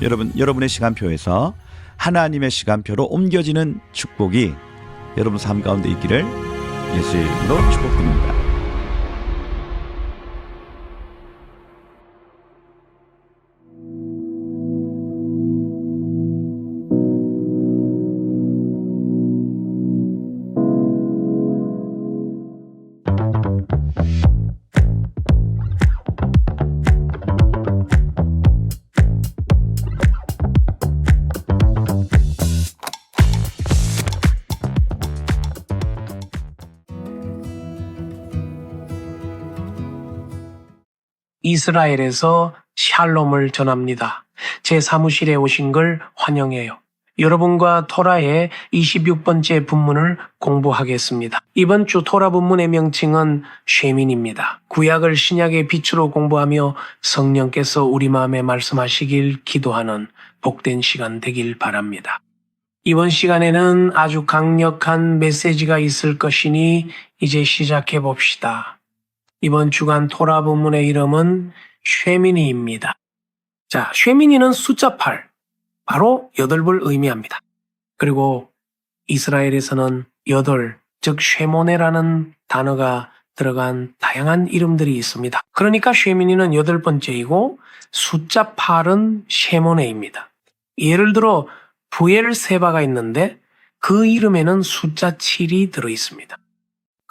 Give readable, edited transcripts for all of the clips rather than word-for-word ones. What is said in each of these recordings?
여러분, 여러분의 시간표에서 하나님의 시간표로 옮겨지는 축복이 여러분 삶 가운데 있기를 예수의 이름으로 축복드립니다. 이스라엘에서 샬롬을 전합니다. 제 사무실에 오신 걸 환영해요. 여러분과 토라의 26번째 본문을 공부하겠습니다. 이번 주 토라 본문의 명칭은 쉐민입니다. 구약을 신약의 빛으로 공부하며 성령께서 우리 마음에 말씀하시길 기도하는 복된 시간 되길 바랍니다. 이번 시간에는 아주 강력한 메시지가 있을 것이니 이제 시작해 봅시다. 이번 주간 토라 본문의 이름은 쉐미니입니다. 자, 쉐미니는 숫자 8, 바로 8을 의미합니다. 그리고 이스라엘에서는 8, 즉 쉐모네라는 단어가 들어간 다양한 이름들이 있습니다. 그러니까 쉐미니는 8번째이고 숫자 8은 쉐모네입니다. 예를 들어 부엘세바가 있는데 그 이름에는 숫자 7이 들어있습니다.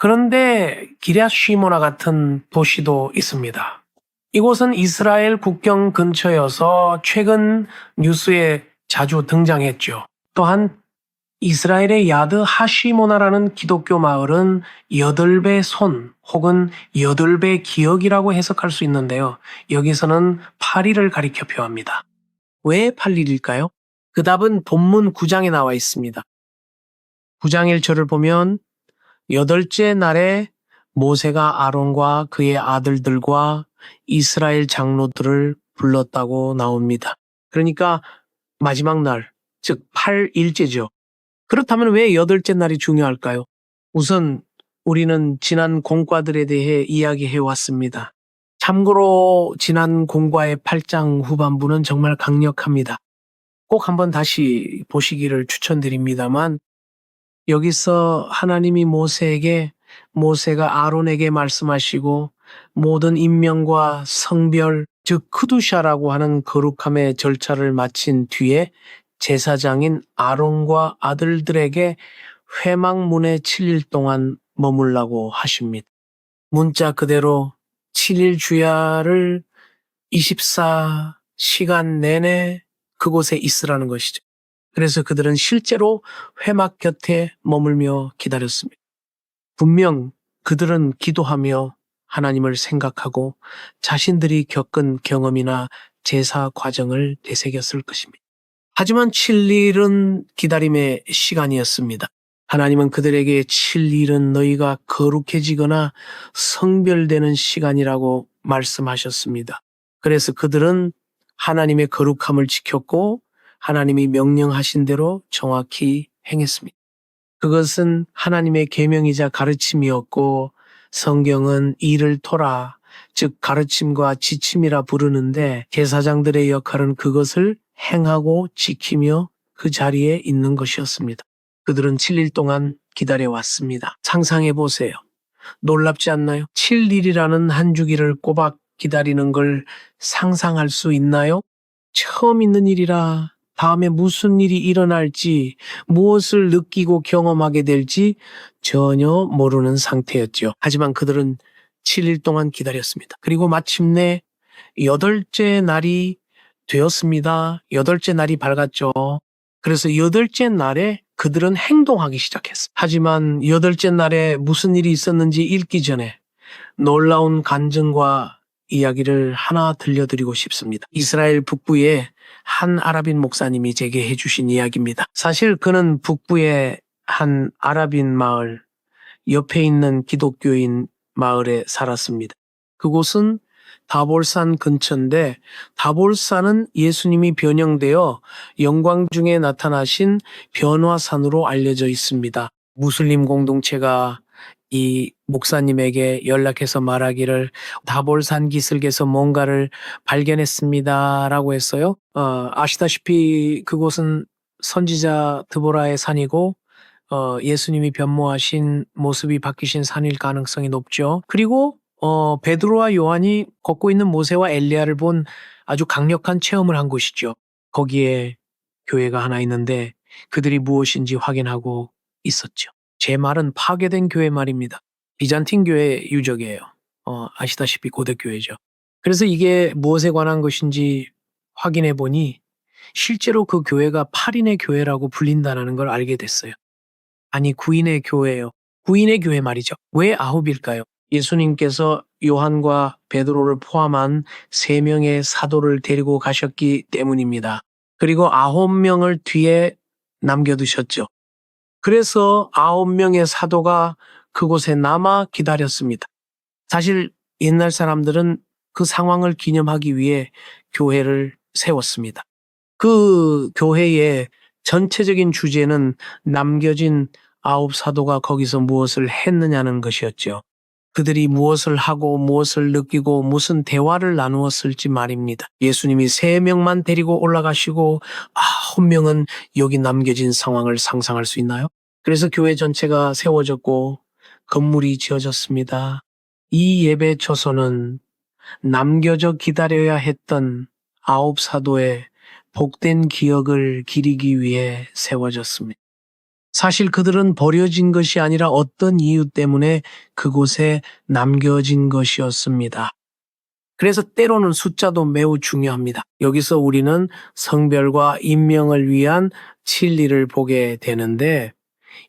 그런데 기럇 시모나 같은 도시도 있습니다. 이곳은 이스라엘 국경 근처여서 최근 뉴스에 자주 등장했죠. 또한 이스라엘의 야드 하시모나라는 기독교 마을은 8배 손 혹은 8배 기억이라고 해석할 수 있는데요. 여기서는 8일을 가리켜 표합니다. 왜 8일일까요? 그 답은 본문 9장에 나와 있습니다. 9장 1절을 보면 8째 날에 모세가 아론과 그의 아들들과 이스라엘 장로들을 불렀다고 나옵니다. 그러니까 마지막 날, 즉 8일째죠. 그렇다면 왜 8째 날이 중요할까요? 우선 우리는 지난 공과들에 대해 이야기해 왔습니다. 참고로 지난 공과의 8장 후반부는 정말 강력합니다. 꼭 한번 다시 보시기를 추천드립니다만 여기서 하나님이 모세가 아론에게 말씀하시고 모든 임명과 성별, 즉 크두샤라고 하는 거룩함의 절차를 마친 뒤에 제사장인 아론과 아들들에게 회막문에 7일 동안 머물라고 하십니다. 문자 그대로 7일 주야를 24시간 내내 그곳에 있으라는 것이죠. 그래서 그들은 실제로 회막 곁에 머물며 기다렸습니다. 분명 그들은 기도하며 하나님을 생각하고 자신들이 겪은 경험이나 제사 과정을 되새겼을 것입니다. 하지만 7일은 기다림의 시간이었습니다. 하나님은 그들에게 7일은 너희가 거룩해지거나 성별되는 시간이라고 말씀하셨습니다. 그래서 그들은 하나님의 거룩함을 지켰고 하나님이 명령하신 대로 정확히 행했습니다. 그것은 하나님의 계명이자 가르침이었고 성경은 이를 토라, 즉 가르침과 지침이라 부르는데 제사장들의 역할은 그것을 행하고 지키며 그 자리에 있는 것이었습니다. 그들은 7일 동안 기다려왔습니다. 상상해 보세요. 놀랍지 않나요? 7일이라는 한 주기를 꼬박 기다리는 걸 상상할 수 있나요? 처음 있는 일이라 다음에 무슨 일이 일어날지, 무엇을 느끼고 경험하게 될지 전혀 모르는 상태였죠. 하지만 그들은 7일 동안 기다렸습니다. 그리고 마침내 8째 날이 되었습니다. 8째 날이 밝았죠. 그래서 8째 날에 그들은 행동하기 시작했어요. 하지만 8째 날에 무슨 일이 있었는지 읽기 전에 놀라운 간증과 이야기를 하나 들려드리고 싶습니다. 이스라엘 북부에 한 아랍인 목사님이 제게 해주신 이야기입니다. 사실 그는 북부의 한 아랍인 마을, 옆에 있는 기독교인 마을에 살았습니다. 그곳은 다볼산 근처인데 다볼산은 예수님이 변형되어 영광 중에 나타나신 변화산으로 알려져 있습니다. 무슬림 공동체가 이 목사님에게 연락해서 말하기를 다볼산 기슭에서 뭔가를 발견했습니다라고 했어요. 아시다시피 그곳은 선지자 드보라의 산이고 예수님이 변모하신 모습이 바뀌신 산일 가능성이 높죠. 그리고 베드로와 요한이 걷고 있는 모세와 엘리야를 본 아주 강력한 체험을 한 곳이죠. 거기에 교회가 하나 있는데 그들이 무엇인지 확인하고 있었죠. 제 말은 파괴된 교회 말입니다. 비잔틴 교회 유적이에요. 아시다시피 고대 교회죠. 그래서 이게 무엇에 관한 것인지 확인해 보니 실제로 그 교회가 8인의 교회라고 불린다는 걸 알게 됐어요. 아니 9인의 교회예요. 9인의 교회 말이죠. 왜 9일까요? 예수님께서 요한과 베드로를 포함한 3명의 사도를 데리고 가셨기 때문입니다. 그리고 9명을 뒤에 남겨두셨죠. 그래서 9명의 사도가 그곳에 남아 기다렸습니다. 사실 옛날 사람들은 그 상황을 기념하기 위해 교회를 세웠습니다. 그 교회의 전체적인 주제는 남겨진 9 사도가 거기서 무엇을 했느냐는 것이었죠. 그들이 무엇을 하고 무엇을 느끼고 무슨 대화를 나누었을지 말입니다. 예수님이 3명만 데리고 올라가시고 9명은 여기 남겨진 상황을 상상할 수 있나요? 그래서 교회 전체가 세워졌고 건물이 지어졌습니다. 이 예배 초소는 남겨져 기다려야 했던 9 사도의 복된 기억을 기리기 위해 세워졌습니다. 사실 그들은 버려진 것이 아니라 어떤 이유 때문에 그곳에 남겨진 것이었습니다. 그래서 때로는 숫자도 매우 중요합니다. 여기서 우리는 성별과 임명을 위한 진리를 보게 되는데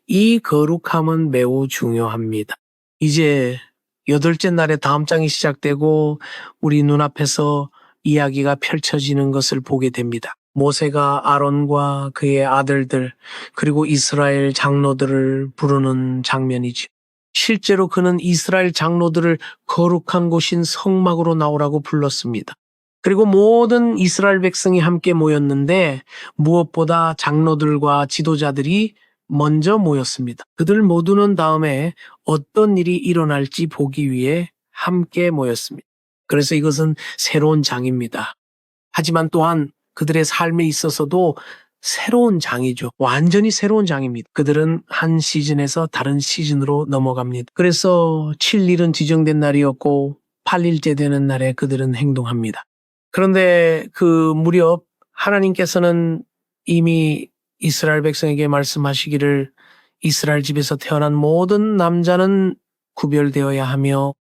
이 거룩함은 매우 중요합니다. 이제 8째 날에 다음 장이 시작되고 우리 눈앞에서 이야기가 펼쳐지는 것을 보게 됩니다. 모세가 아론과 그의 아들들 그리고 이스라엘 장로들을 부르는 장면이지. 실제로 그는 이스라엘 장로들을 거룩한 곳인 성막으로 나오라고 불렀습니다. 그리고 모든 이스라엘 백성이 함께 모였는데 무엇보다 장로들과 지도자들이 먼저 모였습니다. 그들 모두는 다음에 어떤 일이 일어날지 보기 위해 함께 모였습니다. 그래서 이것은 새로운 장입니다. 하지만 또한 그들의 삶에 있어서도 새로운 장이죠. 완전히 새로운 장입니다. 그들은 한 시즌에서 다른 시즌으로 넘어갑니다. 그래서 7일은 지정된 날이었고 8일째 되는 날에 그들은 행동합니다. 그런데 그 무렵 하나님께서는 이미 이스라엘 백성에게 말씀하시기를 이스라엘 집에서 태어난 모든 남자는 구별되어야 하며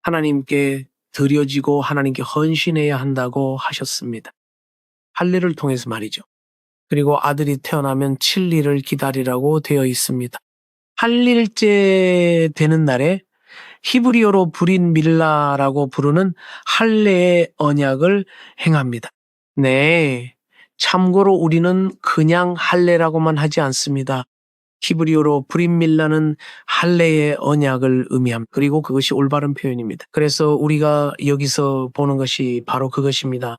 하나님께 드려지고 하나님께 헌신해야 한다고 하셨습니다. 할례를 통해서 말이죠. 그리고 아들이 태어나면 7일을 기다리라고 되어 있습니다. 8일째 되는 날에 히브리어로 브린 밀라라고 부르는 할례의 언약을 행합니다. 네, 참고로 우리는 그냥 할례라고만 하지 않습니다. 히브리어로 브린 밀라는 할례의 언약을 의미합니다. 그리고 그것이 올바른 표현입니다. 그래서 우리가 여기서 보는 것이 바로 그것입니다.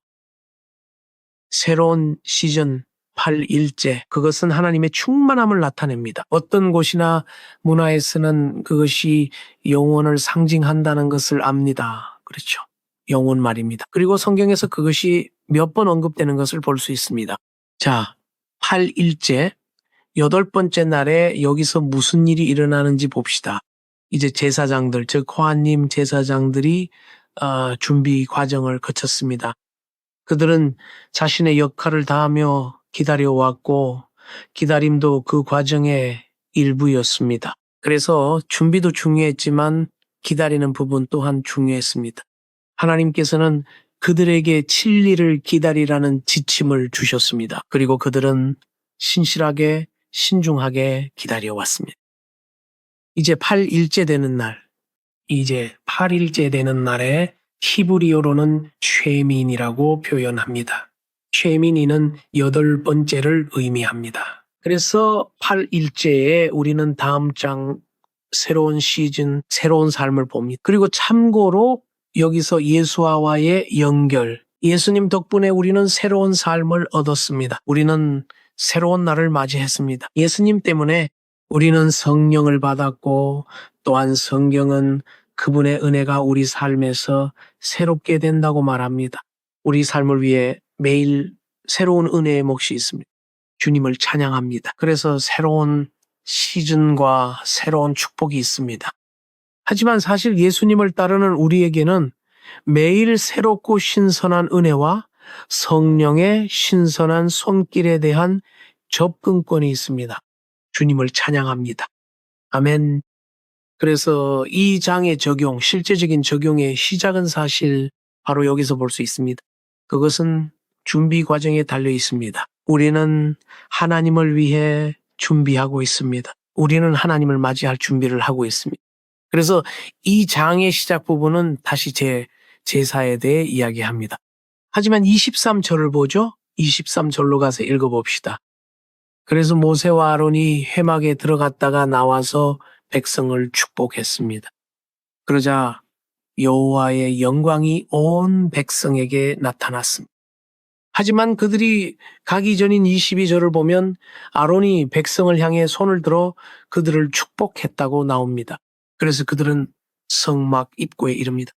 새로운 시즌 8일째, 그것은 하나님의 충만함을 나타냅니다. 어떤 곳이나 문화에서는 그것이 영혼을 상징한다는 것을 압니다. 그렇죠. 영혼 말입니다. 그리고 성경에서 그것이 몇 번 언급되는 것을 볼 수 있습니다. 자, 8일째, 8번째 날에 여기서 무슨 일이 일어나는지 봅시다. 이제 제사장들, 즉 코한님 제사장들이 준비 과정을 거쳤습니다. 그들은 자신의 역할을 다하며 기다려왔고 기다림도 그 과정의 일부였습니다. 그래서 준비도 중요했지만 기다리는 부분 또한 중요했습니다. 하나님께서는 그들에게 7일을 기다리라는 지침을 주셨습니다. 그리고 그들은 신실하게 신중하게 기다려왔습니다. 이제 8일째 되는 날, 이제 8일째 되는 날에 히브리어로는 쉐민이라고 표현합니다. 쉐민이는 8번째를 의미합니다. 그래서 8일째에 우리는 다음 장 새로운 시즌, 새로운 삶을 봅니다. 그리고 참고로 여기서 예수와의 연결, 예수님 덕분에 우리는 새로운 삶을 얻었습니다. 우리는 새로운 날을 맞이했습니다. 예수님 때문에 우리는 성령을 받았고 또한 성경은 그분의 은혜가 우리 삶에서 새롭게 된다고 말합니다. 우리 삶을 위해 매일 새로운 은혜의 몫이 있습니다. 주님을 찬양합니다. 그래서 새로운 시즌과 새로운 축복이 있습니다. 하지만 사실 예수님을 따르는 우리에게는 매일 새롭고 신선한 은혜와 성령의 신선한 손길에 대한 접근권이 있습니다. 주님을 찬양합니다. 아멘. 그래서 이 장의 적용, 실제적인 적용의 시작은 사실 바로 여기서 볼 수 있습니다. 그것은 준비 과정에 달려 있습니다. 우리는 하나님을 위해 준비하고 있습니다. 우리는 하나님을 맞이할 준비를 하고 있습니다. 그래서 이 장의 시작 부분은 다시 제사에 대해 이야기합니다. 하지만 23절을 보죠. 23절로 가서 읽어봅시다. 그래서 모세와 아론이 회막에 들어갔다가 나와서 백성을 축복했습니다. 그러자 여호와의 영광이 온 백성에게 나타났습니다. 하지만 그들이 가기 전인 22절을 보면 아론이 백성을 향해 손을 들어 그들을 축복했다고 나옵니다. 그래서 그들은 성막 입구에 이릅니다.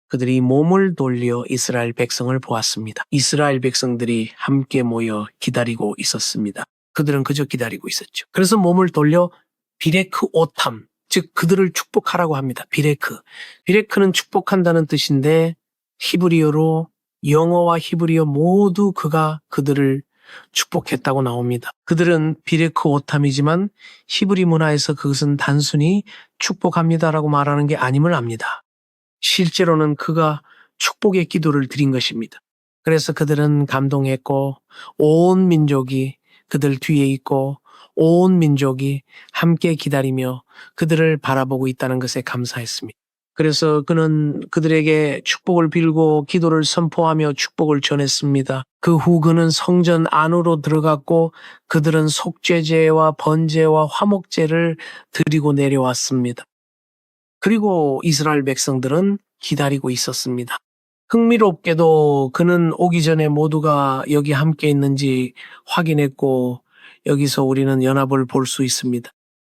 그들이 몸을 돌려 이스라엘 백성을 보았습니다. 이스라엘 백성들이 함께 모여 기다리고 있었습니다. 그들은 그저 기다리고 있었죠. 그래서 몸을 돌려 비레크 오탐, 즉 그들을 축복하라고 합니다. 비레크. 비레크는 축복한다는 뜻인데 히브리어로 영어와 히브리어 모두 그가 그들을 축복했다고 나옵니다. 그들은 비레크 오탐이지만 히브리 문화에서 그것은 단순히 축복합니다라고 말하는 게 아님을 압니다. 실제로는 그가 축복의 기도를 드린 것입니다. 그래서 그들은 감동했고 온 민족이 그들 뒤에 있고 온 민족이 함께 기다리며 그들을 바라보고 있다는 것에 감사했습니다. 그래서 그는 그들에게 축복을 빌고 기도를 선포하며 축복을 전했습니다. 그 후 그는 성전 안으로 들어갔고 그들은 속죄제와 번제와 화목제를 드리고 내려왔습니다. 그리고 이스라엘 백성들은 기다리고 있었습니다. 흥미롭게도 그는 오기 전에 모두가 여기 함께 있는지 확인했고 여기서 우리는 연합을 볼 수 있습니다.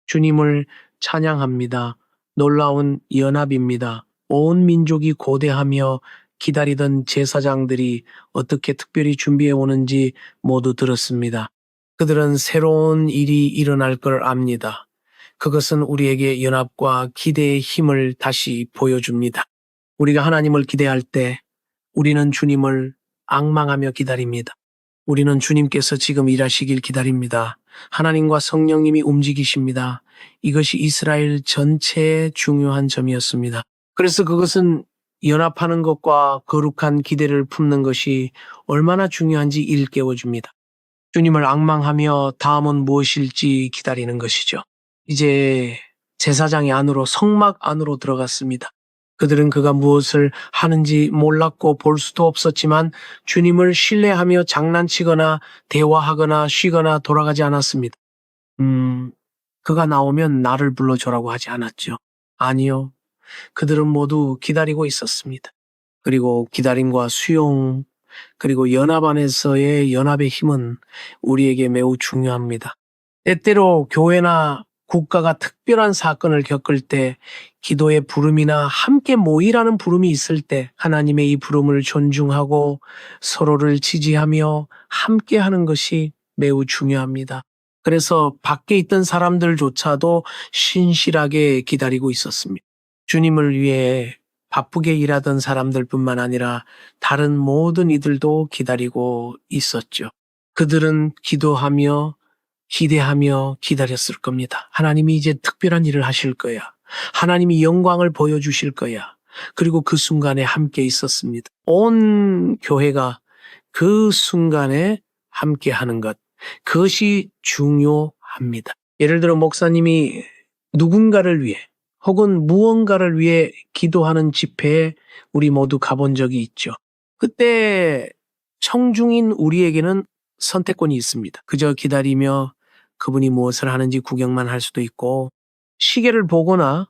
주님을 찬양합니다. 놀라운 연합입니다. 온 민족이 고대하며 기다리던 제사장들이 어떻게 특별히 준비해 오는지 모두 들었습니다. 그들은 새로운 일이 일어날 걸 압니다. 그것은 우리에게 연합과 기대의 힘을 다시 보여줍니다. 우리가 하나님을 기대할 때 우리는 주님을 앙망하며 기다립니다. 우리는 주님께서 지금 일하시길 기다립니다. 하나님과 성령님이 움직이십니다. 이것이 이스라엘 전체의 중요한 점이었습니다. 그래서 그것은 연합하는 것과 거룩한 기대를 품는 것이 얼마나 중요한지 일깨워줍니다. 주님을 앙망하며 다음은 무엇일지 기다리는 것이죠. 이제 제사장이 안으로 성막 안으로 들어갔습니다. 그들은 그가 무엇을 하는지 몰랐고 볼 수도 없었지만 주님을 신뢰하며 장난치거나 대화하거나 쉬거나 돌아가지 않았습니다. 그가 나오면 나를 불러줘라고 하지 않았죠. 아니요. 그들은 모두 기다리고 있었습니다. 그리고 기다림과 수용, 그리고 연합 안에서의 연합의 힘은 우리에게 매우 중요합니다. 때때로 교회나 국가가 특별한 사건을 겪을 때 기도의 부름이나 함께 모이라는 부름이 있을 때 하나님의 이 부름을 존중하고 서로를 지지하며 함께 하는 것이 매우 중요합니다. 그래서 밖에 있던 사람들조차도 신실하게 기다리고 있었습니다. 주님을 위해 바쁘게 일하던 사람들뿐만 아니라 다른 모든 이들도 기다리고 있었죠. 그들은 기도하며 기대하며 기다렸을 겁니다. 하나님이 이제 특별한 일을 하실 거야. 하나님이 영광을 보여주실 거야. 그리고 그 순간에 함께 있었습니다. 온 교회가 그 순간에 함께 하는 것, 그것이 중요합니다. 예를 들어 목사님이 누군가를 위해 혹은 무언가를 위해 기도하는 집회에 우리 모두 가본 적이 있죠. 그때 청중인 우리에게는 선택권이 있습니다. 그저 기다리며 그분이 무엇을 하는지 구경만 할 수도 있고 시계를 보거나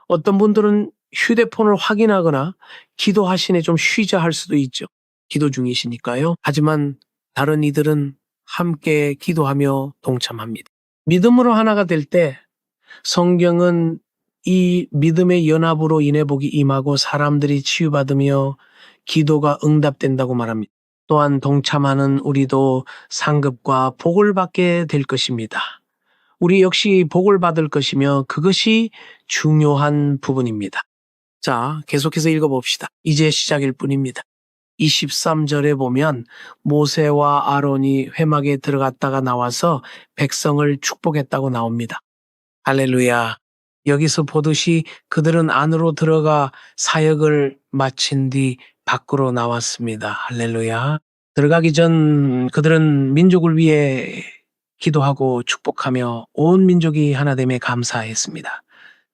어떤 분들은 휴대폰을 확인하거나 기도하시네 좀 쉬자 할 수도 있죠. 기도 중이시니까요. 하지만 다른 이들은 함께 기도하며 동참합니다. 믿음으로 하나가 될 때 성경은 이 믿음의 연합으로 인해 복이 임하고 사람들이 치유받으며 기도가 응답된다고 말합니다. 또한 동참하는 우리도 상급과 복을 받게 될 것입니다. 우리 역시 복을 받을 것이며 그것이 중요한 부분입니다. 자, 계속해서 읽어봅시다. 이제 시작일 뿐입니다. 23절에 보면 모세와 아론이 회막에 들어갔다가 나와서 백성을 축복했다고 나옵니다. 할렐루야. 여기서 보듯이 그들은 안으로 들어가 사역을 마친 뒤 밖으로 나왔습니다. 할렐루야. 들어가기 전 그들은 민족을 위해 기도하고 축복하며 온 민족이 하나됨에 감사했습니다.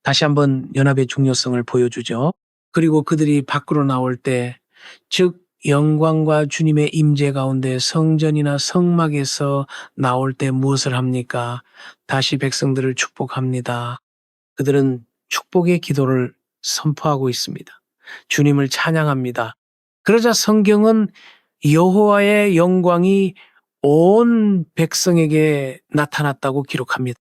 다시 한번 연합의 중요성을 보여주죠. 그리고 그들이 밖으로 나올 때, 즉 영광과 주님의 임재 가운데 성전이나 성막에서 나올 때 무엇을 합니까? 다시 백성들을 축복합니다. 그들은 축복의 기도를 선포하고 있습니다. 주님을 찬양합니다. 그러자 성경은 여호와의 영광이 온 백성에게 나타났다고 기록합니다.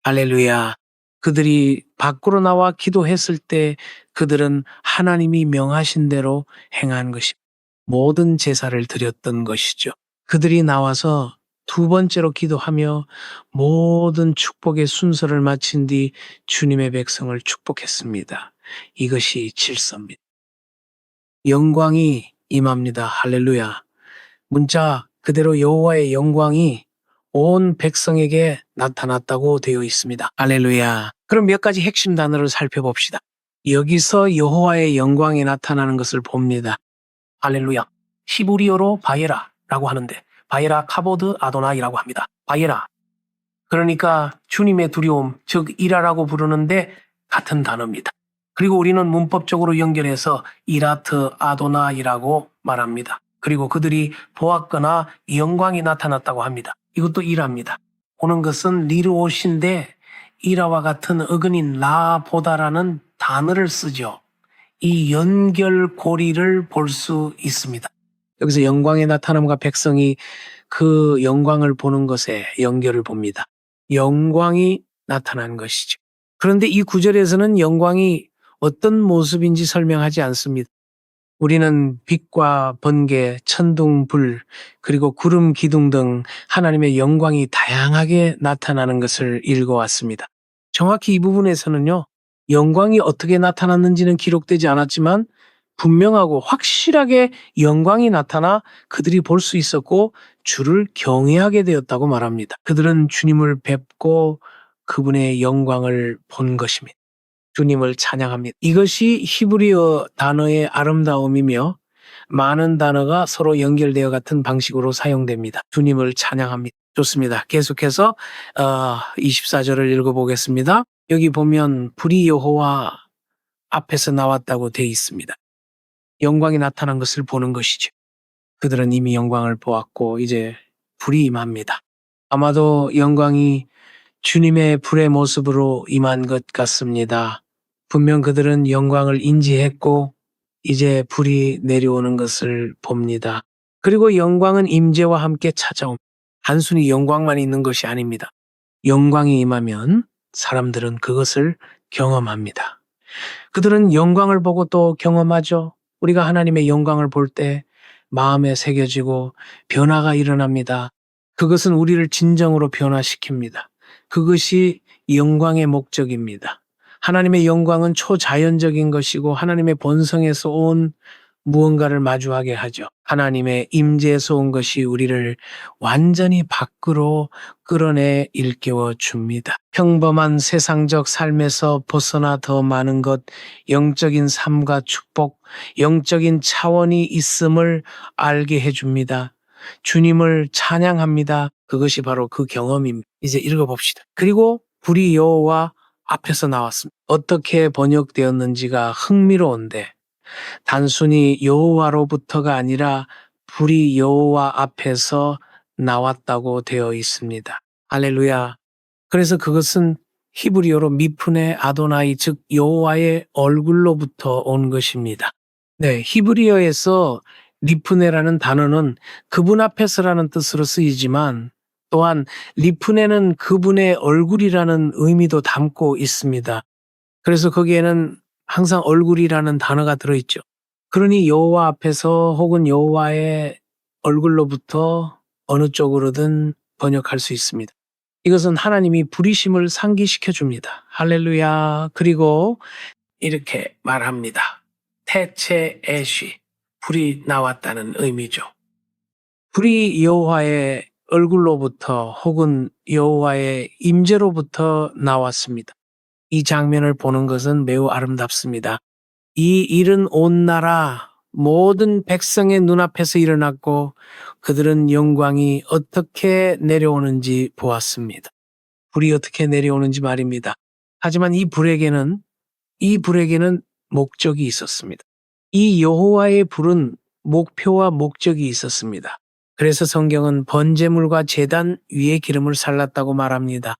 할렐루야. 그들이 밖으로 나와 기도했을 때 그들은 하나님이 명하신 대로 행한 것입니다. 모든 제사를 드렸던 것이죠. 그들이 나와서 두 번째로 기도하며 모든 축복의 순서를 마친 뒤 주님의 백성을 축복했습니다. 이것이 질서입니다. 영광이 임합니다. 할렐루야. 문자 그대로 여호와의 영광이 온 백성에게 나타났다고 되어 있습니다. 할렐루야. 그럼 몇 가지 핵심 단어를 살펴봅시다. 여기서 여호와의 영광이 나타나는 것을 봅니다. 할렐루야. 히브리어로 바예라라고 하는데 바예라 카보드 아도나이라고 합니다. 바예라. 그러니까 주님의 두려움, 즉 이라라고 부르는데 같은 단어입니다. 그리고 우리는 문법적으로 연결해서 이라트 아도나이라고 말합니다. 그리고 그들이 보았거나 영광이 나타났다고 합니다. 이것도 이라입니다. 보는 것은 리르옷인데 이라와 같은 어근인 라보다라는 단어를 쓰죠. 이 연결고리를 볼 수 있습니다. 여기서 영광의 나타남과 백성이 그 영광을 보는 것에 연결을 봅니다. 영광이 나타난 것이죠. 그런데 이 구절에서는 영광이 어떤 모습인지 설명하지 않습니다. 우리는 빛과 번개, 천둥, 불, 그리고 구름, 기둥 등 하나님의 영광이 다양하게 나타나는 것을 읽어왔습니다. 정확히 이 부분에서는요, 영광이 어떻게 나타났는지는 기록되지 않았지만 분명하고 확실하게 영광이 나타나 그들이 볼 수 있었고 주를 경외하게 되었다고 말합니다. 그들은 주님을 뵙고 그분의 영광을 본 것입니다. 주님을 찬양합니다. 이것이 히브리어 단어의 아름다움이며 많은 단어가 서로 연결되어 같은 방식으로 사용됩니다. 주님을 찬양합니다. 좋습니다. 계속해서 24절을 읽어보겠습니다. 여기 보면 불이 여호와 앞에서 나왔다고 되어 있습니다. 영광이 나타난 것을 보는 것이죠. 그들은 이미 영광을 보았고 이제 불이 임합니다. 아마도 영광이 주님의 불의 모습으로 임한 것 같습니다. 분명 그들은 영광을 인지했고 이제 불이 내려오는 것을 봅니다. 그리고 영광은 임재와 함께 찾아옵니다. 단순히 영광만 있는 것이 아닙니다. 영광이 임하면 사람들은 그것을 경험합니다. 그들은 영광을 보고 또 경험하죠. 우리가 하나님의 영광을 볼 때 마음에 새겨지고 변화가 일어납니다. 그것은 우리를 진정으로 변화시킵니다. 그것이 영광의 목적입니다. 하나님의 영광은 초자연적인 것이고 하나님의 본성에서 온 무언가를 마주하게 하죠. 하나님의 임재에서 온 것이 우리를 완전히 밖으로 끌어내 일깨워 줍니다. 평범한 세상적 삶에서 벗어나 더 많은 것, 영적인 삶과 축복, 영적인 차원이 있음을 알게 해줍니다. 주님을 찬양합니다. 그것이 바로 그 경험입니다. 이제 읽어봅시다. 그리고 불이 여호와 앞에서 나왔습니다. 어떻게 번역되었는지가 흥미로운데 단순히 여호와로부터가 아니라 불이 여호와 앞에서 나왔다고 되어 있습니다. 할렐루야. 그래서 그것은 히브리어로 미프네 아도나이 즉 여호와의 얼굴로부터 온 것입니다. 네, 히브리어에서 리프네라는 단어는 그분 앞에서라는 뜻으로 쓰이지만 또한 리프네는 그분의 얼굴이라는 의미도 담고 있습니다. 그래서 거기에는 항상 얼굴이라는 단어가 들어있죠. 그러니 여호와 앞에서 혹은 여호와의 얼굴로부터 어느 쪽으로든 번역할 수 있습니다. 이것은 하나님이 부리심을 상기시켜 줍니다. 할렐루야. 그리고 이렇게 말합니다. 태체 애쉬, 불이 나왔다는 의미죠. 불이 여호와의 얼굴로부터 혹은 여호와의 임재로부터 나왔습니다. 이 장면을 보는 것은 매우 아름답습니다. 이 일은 온 나라 모든 백성의 눈앞에서 일어났고 그들은 영광이 어떻게 내려오는지 보았습니다. 불이 어떻게 내려오는지 말입니다. 하지만 이 불에게는 목적이 있었습니다. 이 여호와의 불은 목표와 목적이 있었습니다. 그래서 성경은 번제물과 제단 위에 기름을 살랐다고 말합니다.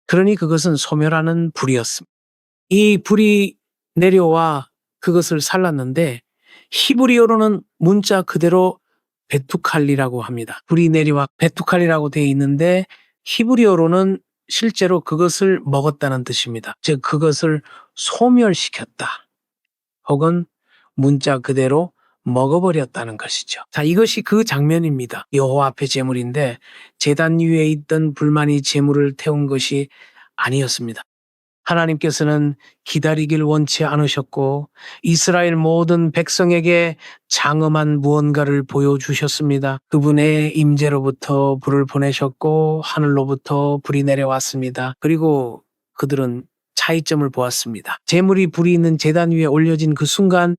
그러니 그것은 소멸하는 불이었습니다. 이 불이 내려와 그것을 살랐는데 히브리어로는 문자 그대로 베투칼리라고 합니다. 불이 내려와 베투칼리라고 되어 있는데 히브리어로는 실제로 그것을 먹었다는 뜻입니다. 즉 그것을 소멸시켰다. 혹은 문자 그대로 먹어버렸다는 것이죠. 자, 이것이 그 장면입니다. 여호와 앞의 제물인데 제단 위에 있던 불만이 제물을 태운 것이 아니었습니다. 하나님께서는 기다리길 원치 않으셨고 이스라엘 모든 백성에게 장엄한 무언가를 보여주셨습니다. 그분의 임재로부터 불을 보내셨고 하늘로부터 불이 내려왔습니다. 그리고 그들은 차이점을 보았습니다. 제물이 불이 있는 제단 위에 올려진 그 순간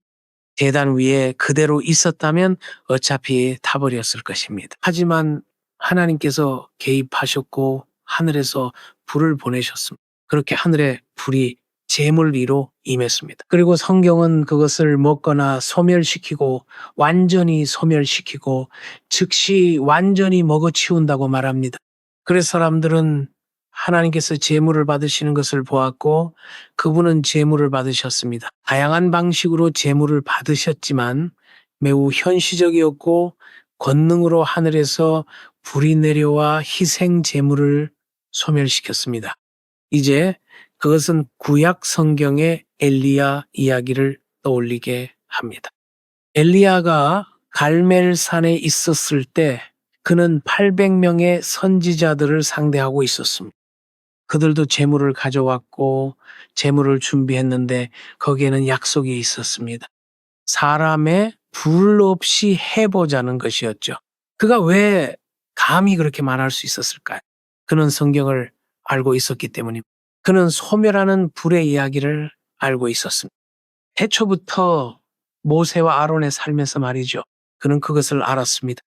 제단 위에 그대로 있었다면 어차피 타버렸을 것입니다. 하지만 하나님께서 개입하셨고 하늘에서 불을 보내셨습니다. 그렇게 하늘에 불이 제물 위로 임했습니다. 그리고 성경은 그것을 먹거나 소멸시키고 완전히 소멸시키고 즉시 완전히 먹어치운다고 말합니다. 그래서 사람들은 하나님께서 제물을 받으시는 것을 보았고 그분은 제물을 받으셨습니다. 다양한 방식으로 제물을 받으셨지만 매우 현시적이었고 권능으로 하늘에서 불이 내려와 희생 제물을 소멸시켰습니다. 이제 그것은 구약 성경의 엘리야 이야기를 떠올리게 합니다. 엘리야가 갈멜산에 있었을 때 그는 800명의 선지자들을 상대하고 있었습니다. 그들도 제물을 가져왔고 제물을 준비했는데 거기에는 약속이 있었습니다. 사람의 불 없이 해보자는 것이었죠. 그가 왜 감히 그렇게 말할 수 있었을까요? 그는 성경을 알고 있었기 때문입니다. 그는 소멸하는 불의 이야기를 알고 있었습니다. 태초부터 모세와 아론의 삶에서 말이죠. 그는 그것을 알았습니다.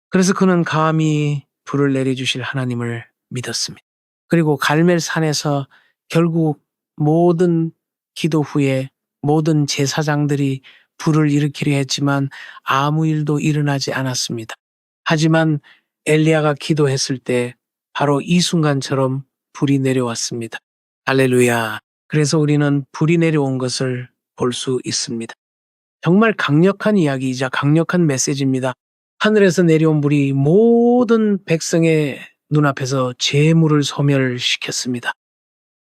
그래서 그는 감히 불을 내려주실 하나님을 믿었습니다. 그리고 갈멜산에서 결국 모든 기도 후에 모든 제사장들이 불을 일으키려 했지만 아무 일도 일어나지 않았습니다. 하지만 엘리야가 기도했을 때 바로 이 순간처럼 불이 내려왔습니다. 할렐루야. 그래서 우리는 불이 내려온 것을 볼 수 있습니다. 정말 강력한 이야기이자 강력한 메시지입니다. 하늘에서 내려온 불이 모든 백성의 눈앞에서 제물을 소멸시켰습니다.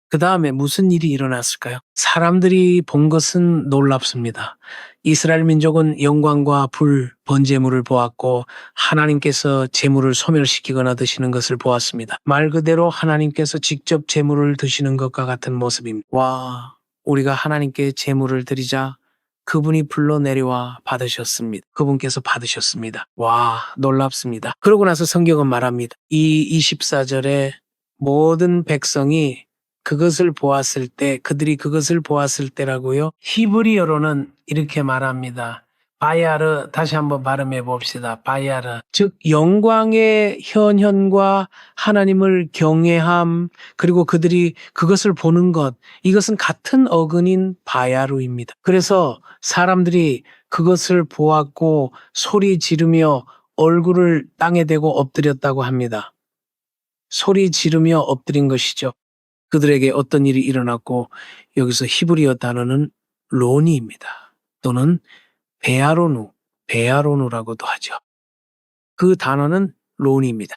그 다음에 무슨 일이 일어났을까요? 사람들이 본 것은 놀랍습니다. 이스라엘 민족은 영광과 불, 번제물을 보았고 하나님께서 제물을 소멸시키거나 드시는 것을 보았습니다. 말 그대로 하나님께서 직접 제물을 드시는 것과 같은 모습입니다. 와, 우리가 하나님께 제물을 드리자 그분이 불러 내려와 받으셨습니다. 그분께서 받으셨습니다. 와, 놀랍습니다. 그러고 나서 성경은 말합니다. 이 24절에 모든 백성이 그것을 보았을 때, 그들이 그것을 보았을 때라고요. 히브리어로는 이렇게 말합니다. 바야르, 다시 한번 발음해 봅시다. 바야르. 즉 영광의 현현과 하나님을 경외함, 그리고 그들이 그것을 보는 것, 이것은 같은 어근인 바야르입니다. 그래서 사람들이 그것을 보았고 소리 지르며 얼굴을 땅에 대고 엎드렸다고 합니다. 소리 지르며 엎드린 것이죠. 그들에게 어떤 일이 일어났고 여기서 히브리어 단어는 로니입니다. 또는 베아로누라고도 하죠. 그 단어는 로니입니다.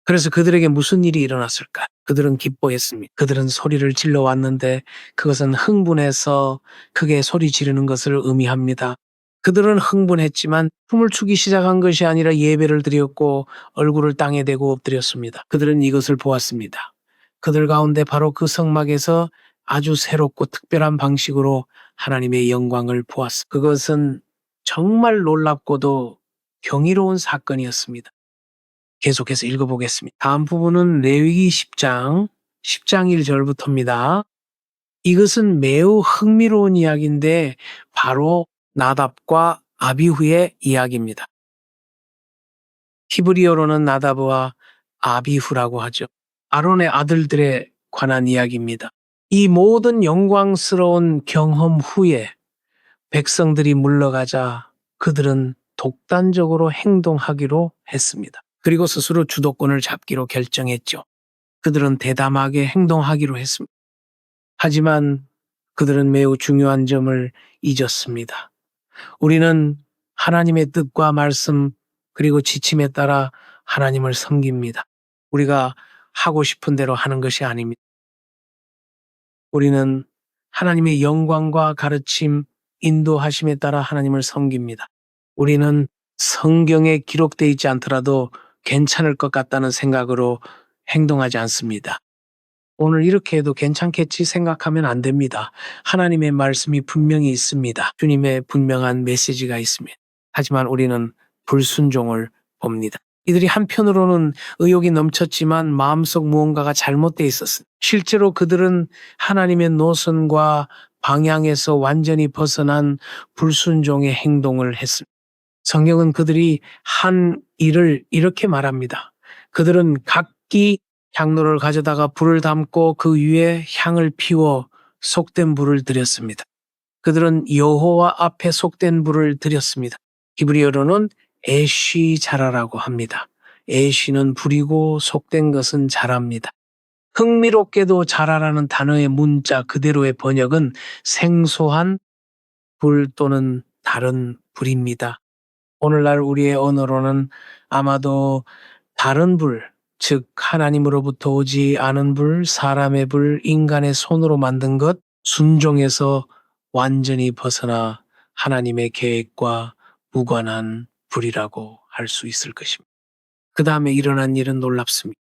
그래서 그들에게 무슨 일이 일어났을까? 그들은 기뻐했습니다. 그들은 소리를 질러 왔는데 그것은 흥분해서 크게 소리 지르는 것을 의미합니다. 그들은 흥분했지만 춤을 추기 시작한 것이 아니라 예배를 드렸고 얼굴을 땅에 대고 엎드렸습니다. 그들은 이것을 보았습니다. 그들 가운데 바로 그 성막에서 아주 새롭고 특별한 방식으로 하나님의 영광을 보았습니다. 그것은 정말 놀랍고도 경이로운 사건이었습니다. 계속해서 읽어보겠습니다. 다음 부분은 레위기 10장 1절부터입니다. 이것은 매우 흥미로운 이야기인데 바로 나답과 아비후의 이야기입니다. 히브리어로는 나답과 아비후라고 하죠. 아론의 아들들에 관한 이야기입니다. 이 모든 영광스러운 경험 후에 백성들이 물러가자 그들은 독단적으로 행동하기로 했습니다. 그리고 스스로 주도권을 잡기로 결정했죠. 그들은 대담하게 행동하기로 했습니다. 하지만 그들은 매우 중요한 점을 잊었습니다. 우리는 하나님의 뜻과 말씀 그리고 지침에 따라 하나님을 섬깁니다. 우리가 하고 싶은 대로 하는 것이 아닙니다. 우리는 하나님의 영광과 가르침, 인도하심에 따라 하나님을 섬깁니다. 우리는 성경에 기록되어 있지 않더라도 괜찮을 것 같다는 생각으로 행동하지 않습니다. 오늘 이렇게 해도 괜찮겠지 생각하면 안 됩니다. 하나님의 말씀이 분명히 있습니다. 주님의 분명한 메시지가 있습니다. 하지만 우리는 불순종을 봅니다. 이들이 한편으로는 의욕이 넘쳤지만 마음속 무언가가 잘못되어 있었습니다. 실제로 그들은 하나님의 노선과 방향에서 완전히 벗어난 불순종의 행동을 했습니다. 성경은 그들이 한 일을 이렇게 말합니다. 그들은 각기 향로를 가져다가 불을 담고 그 위에 향을 피워 속된 불을 드렸습니다. 그들은 여호와 앞에 속된 불을 드렸습니다. 히브리어로는 에쉬자라라고 합니다. 에쉬는 불이고 속된 것은 자랍니다. 흥미롭게도 자라라는 단어의 문자 그대로의 번역은 생소한 불 또는 다른 불입니다. 오늘날 우리의 언어로는 아마도 다른 불, 즉 하나님으로부터 오지 않은 불, 사람의 불, 인간의 손으로 만든 것, 순종에서 완전히 벗어나 하나님의 계획과 무관한 불이라고 할 수 있을 것입니다. 그 다음에 일어난 일은 놀랍습니다.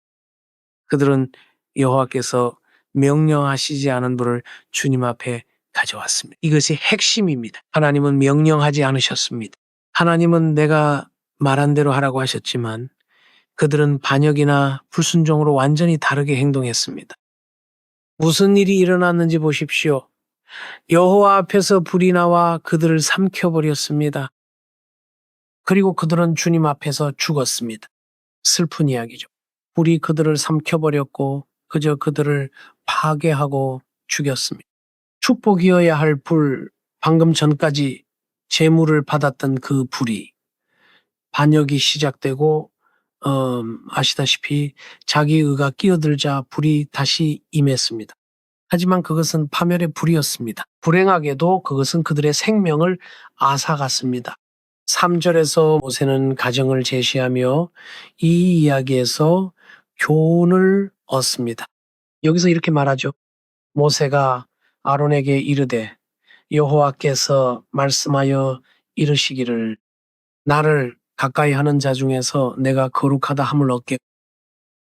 그들은 여호와께서 명령하시지 않은 불을 주님 앞에 가져왔습니다. 이것이 핵심입니다. 하나님은 명령하지 않으셨습니다. 하나님은 내가 말한 대로 하라고 하셨지만 그들은 반역이나 불순종으로 완전히 다르게 행동했습니다. 무슨 일이 일어났는지 보십시오. 여호와 앞에서 불이 나와 그들을 삼켜버렸습니다. 그리고 그들은 주님 앞에서 죽었습니다. 슬픈 이야기죠. 불이 그들을 삼켜버렸고 그저 그들을 파괴하고 죽였습니다. 축복이어야 할 불, 방금 전까지 제물을 받았던 그 불이 반역이 시작되고 아시다시피 자기 의가 끼어들자 불이 다시 임했습니다. 하지만 그것은 파멸의 불이었습니다. 불행하게도 그것은 그들의 생명을 앗아갔습니다. 3절에서 모세는 가정을 제시하며 이 이야기에서 교훈을 얻습니다. 여기서 이렇게 말하죠. 모세가 아론에게 이르되 여호와께서 말씀하여 이르시기를 나를 가까이 하는 자 중에서 내가 거룩하다 함을 얻게.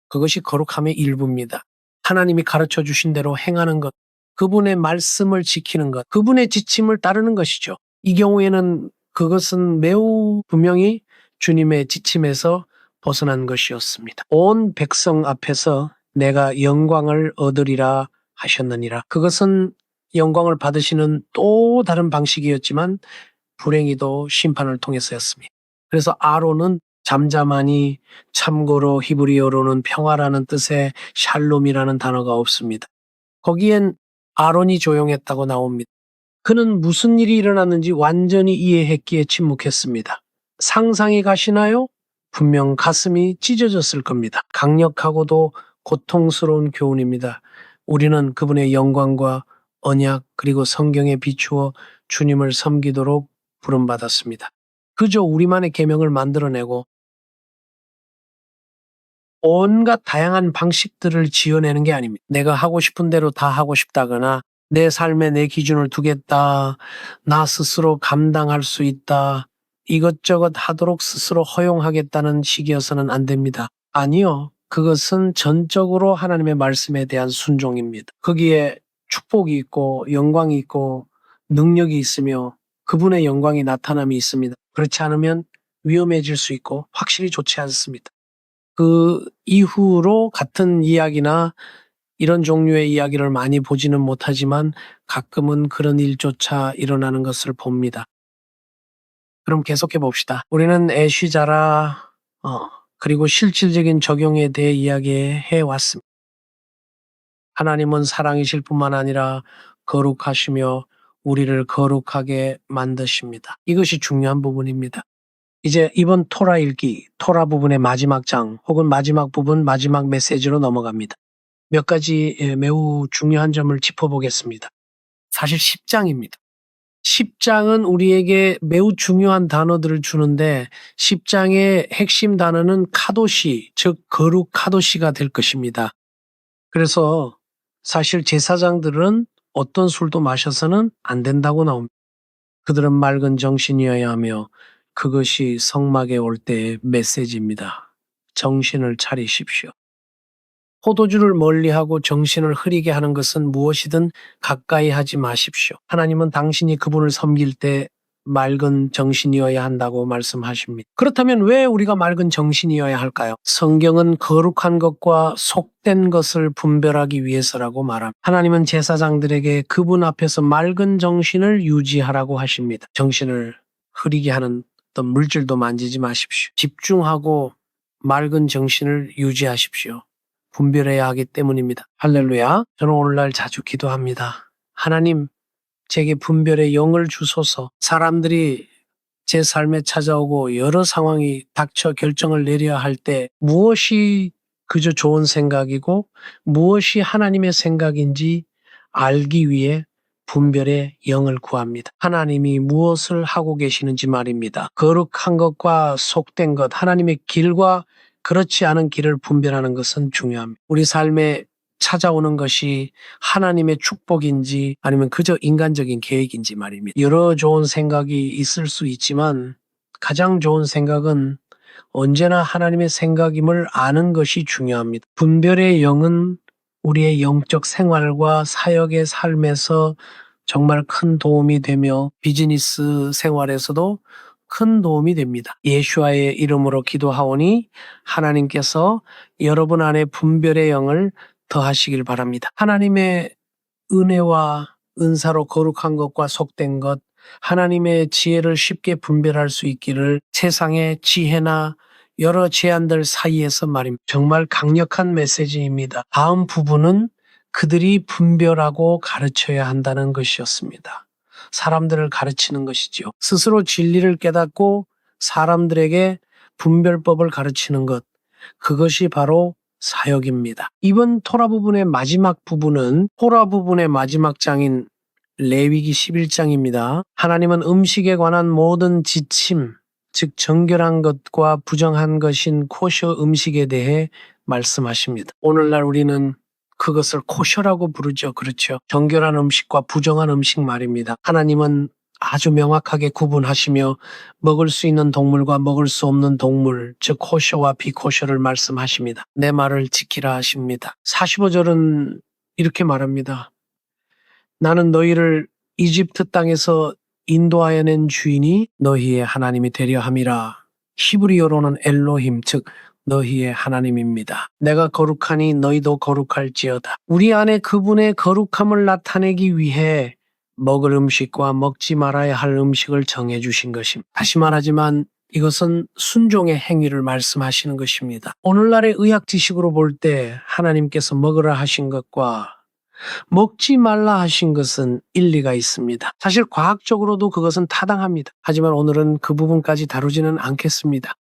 그것이 거룩함의 일부입니다. 하나님이 가르쳐 주신 대로 행하는 것, 그분의 말씀을 지키는 것, 그분의 지침을 따르는 것이죠. 이 경우에는 그것은 매우 분명히 주님의 지침에서 벗어난 것이었습니다. 온 백성 앞에서 내가 영광을 얻으리라 하셨느니라. 그것은 영광을 받으시는 또 다른 방식이었지만 불행히도 심판을 통해서였습니다. 그래서 아론은 잠잠하니, 참고로 히브리어로는 평화라는 뜻의 샬롬이라는 단어가 없습니다. 거기엔 아론이 조용했다고 나옵니다. 그는 무슨 일이 일어났는지 완전히 이해했기에 침묵했습니다. 상상이 가시나요? 분명 가슴이 찢어졌을 겁니다. 강력하고도 고통스러운 교훈입니다. 우리는 그분의 영광과 언약 그리고 성경에 비추어 주님을 섬기도록 부름받았습니다. 그저 우리만의 계명을 만들어내고 온갖 다양한 방식들을 지어내는 게 아닙니다. 내가 하고 싶은 대로 다 하고 싶다거나 내 삶에 내 기준을 두겠다. 나 스스로 감당할 수 있다. 이것저것 하도록 스스로 허용하겠다는 식이어서는 안 됩니다. 아니요. 그것은 전적으로 하나님의 말씀에 대한 순종입니다. 거기에 축복이 있고 영광이 있고 능력이 있으며 그분의 영광이 나타남이 있습니다. 그렇지 않으면 위험해질 수 있고 확실히 좋지 않습니다. 그 이후로 같은 이야기나 이런 종류의 이야기를 많이 보지는 못하지만 가끔은 그런 일조차 일어나는 것을 봅니다. 그럼 계속해 봅시다. 우리는 애쉬자라 그리고 실질적인 적용에 대해 이야기해 왔습니다. 하나님은 사랑이실 뿐만 아니라 거룩하시며 우리를 거룩하게 만드십니다. 이것이 중요한 부분입니다. 이제 이번 토라 읽기, 토라 부분의 마지막 장 혹은 마지막 부분, 마지막 메시지로 넘어갑니다. 몇 가지 매우 중요한 점을 짚어보겠습니다. 사실 10장입니다. 10장은 우리에게 매우 중요한 단어들을 주는데 10장의 핵심 단어는 카도시, 즉 거룩 카도시가 될 것입니다. 그래서 사실 제사장들은 어떤 술도 마셔서는 안 된다고 나옵니다. 그들은 맑은 정신이어야 하며 그것이 성막에 올 때의 메시지입니다. 정신을 차리십시오. 포도주를 멀리하고 정신을 흐리게 하는 것은 무엇이든 가까이 하지 마십시오. 하나님은 당신이 그분을 섬길 때 맑은 정신이어야 한다고 말씀하십니다. 그렇다면 왜 우리가 맑은 정신이어야 할까요? 성경은 거룩한 것과 속된 것을 분별하기 위해서라고 말합니다. 하나님은 제사장들에게 그분 앞에서 맑은 정신을 유지하라고 하십니다. 정신을 흐리게 하는 어떤 물질도 만지지 마십시오. 집중하고 맑은 정신을 유지하십시오. 분별해야 하기 때문입니다. 할렐루야. 저는 오늘날 자주 기도합니다. 하나님, 제게 분별의 영을 주소서. 사람들이 제 삶에 찾아오고 여러 상황이 닥쳐 결정을 내려야 할 때 무엇이 그저 좋은 생각이고 무엇이 하나님의 생각인지 알기 위해 분별의 영을 구합니다. 하나님이 무엇을 하고 계시는지 말입니다. 거룩한 것과 속된 것, 하나님의 길과 그렇지 않은 길을 분별하는 것은 중요합니다. 우리 삶에 찾아오는 것이 하나님의 축복인지 아니면 그저 인간적인 계획인지 말입니다. 여러 좋은 생각이 있을 수 있지만 가장 좋은 생각은 언제나 하나님의 생각임을 아는 것이 중요합니다. 분별의 영은 우리의 영적 생활과 사역의 삶에서 정말 큰 도움이 되며 비즈니스 생활에서도 큰 도움이 됩니다. 예수와의 이름으로 기도하오니 하나님께서 여러분 안에 분별의 영을 더하시길 바랍니다. 하나님의 은혜와 은사로 거룩한 것과 속된 것, 하나님의 지혜를 쉽게 분별할 수 있기를 세상의 지혜나 여러 제안들 사이에서 말입니다. 정말 강력한 메시지입니다. 다음 부분은 그들이 분별하고 가르쳐야 한다는 것이었습니다. 사람들을 가르치는 것이지요. 스스로 진리를 깨닫고 사람들에게 분별법을 가르치는 것, 그것이 바로 사역입니다. 이번 토라 부분의 마지막 부분은 토라 부분의 마지막 장인 레위기 11장입니다. 하나님은 음식에 관한 모든 지침, 즉 정결한 것과 부정한 것인 코셔 음식에 대해 말씀하십니다. 오늘날 우리는 그것을 코셔라고 부르죠. 그렇죠. 정결한 음식과 부정한 음식 말입니다. 하나님은 아주 명확하게 구분하시며 먹을 수 있는 동물과 먹을 수 없는 동물, 즉 코셔와 비코셔를 말씀하십니다. 내 말을 지키라 하십니다. 45절은 이렇게 말합니다. 나는 너희를 이집트 땅에서 인도하여 낸 주인이 너희의 하나님이 되려 함이라. 히브리어로는 엘로힘, 즉 너희의 하나님입니다. 내가 거룩하니 너희도 거룩할지어다. 우리 안에 그분의 거룩함을 나타내기 위해 먹을 음식과 먹지 말아야 할 음식을 정해주신 것입니다. 다시 말하지만 이것은 순종의 행위를 말씀하시는 것입니다. 오늘날의 의학 지식으로 볼 때 하나님께서 먹으라 하신 것과 먹지 말라 하신 것은 일리가 있습니다. 사실 과학적으로도 그것은 타당합니다. 하지만 오늘은 그 부분까지 다루지는 않겠습니다.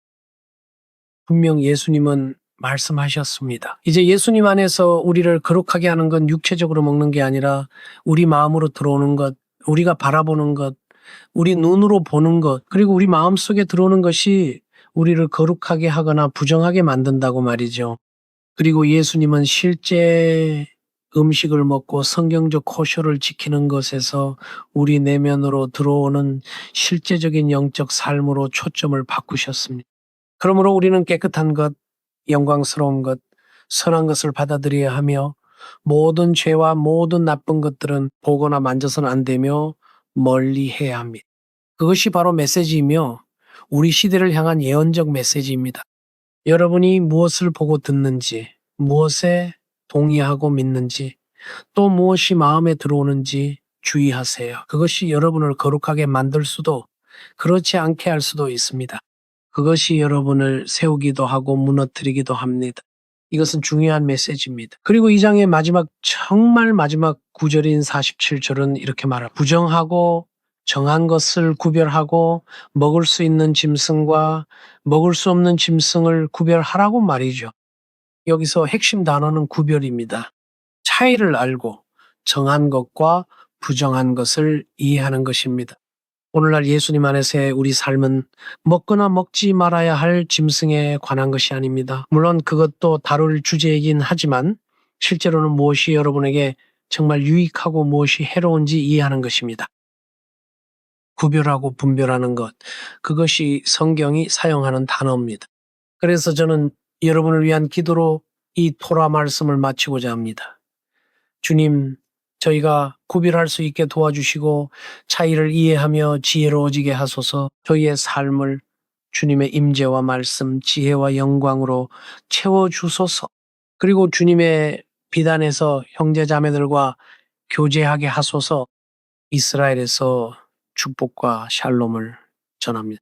분명 예수님은 말씀하셨습니다. 이제 예수님 안에서 우리를 거룩하게 하는 건 육체적으로 먹는 게 아니라 우리 마음으로 들어오는 것, 우리가 바라보는 것, 우리 눈으로 보는 것, 그리고 우리 마음속에 들어오는 것이 우리를 거룩하게 하거나 부정하게 만든다고 말이죠. 그리고 예수님은 실제 음식을 먹고 성경적 코셔를 지키는 것에서 우리 내면으로 들어오는 실제적인 영적 삶으로 초점을 바꾸셨습니다. 그러므로 우리는 깨끗한 것, 영광스러운 것, 선한 것을 받아들여야 하며 모든 죄와 모든 나쁜 것들은 보거나 만져서는 안 되며 멀리 해야 합니다. 그것이 바로 메시지이며 우리 시대를 향한 예언적 메시지입니다. 여러분이 무엇을 보고 듣는지, 무엇에 동의하고 믿는지, 또 무엇이 마음에 들어오는지 주의하세요. 그것이 여러분을 거룩하게 만들 수도 그렇지 않게 할 수도 있습니다. 그것이 여러분을 세우기도 하고 무너뜨리기도 합니다. 이것은 중요한 메시지입니다. 그리고 이 장의 마지막 정말 마지막 구절인 47절은 이렇게 말합니다. 부정하고 정한 것을 구별하고 먹을 수 있는 짐승과 먹을 수 없는 짐승을 구별하라고 말이죠. 여기서 핵심 단어는 구별입니다. 차이를 알고 정한 것과 부정한 것을 이해하는 것입니다. 오늘날 예수님 안에서의 우리 삶은 먹거나 먹지 말아야 할 짐승에 관한 것이 아닙니다. 물론 그것도 다룰 주제이긴 하지만 실제로는 무엇이 여러분에게 정말 유익하고 무엇이 해로운지 이해하는 것입니다. 구별하고 분별하는 것, 그것이 성경이 사용하는 단어입니다. 그래서 저는 여러분을 위한 기도로 이 토라 말씀을 마치고자 합니다. 주님, 저희가 구별할 수 있게 도와주시고 차이를 이해하며 지혜로워지게 하소서. 저희의 삶을 주님의 임재와 말씀, 지혜와 영광으로 채워주소서. 그리고 주님의 비단에서 형제자매들과 교제하게 하소서. 이스라엘에서 축복과 샬롬을 전합니다.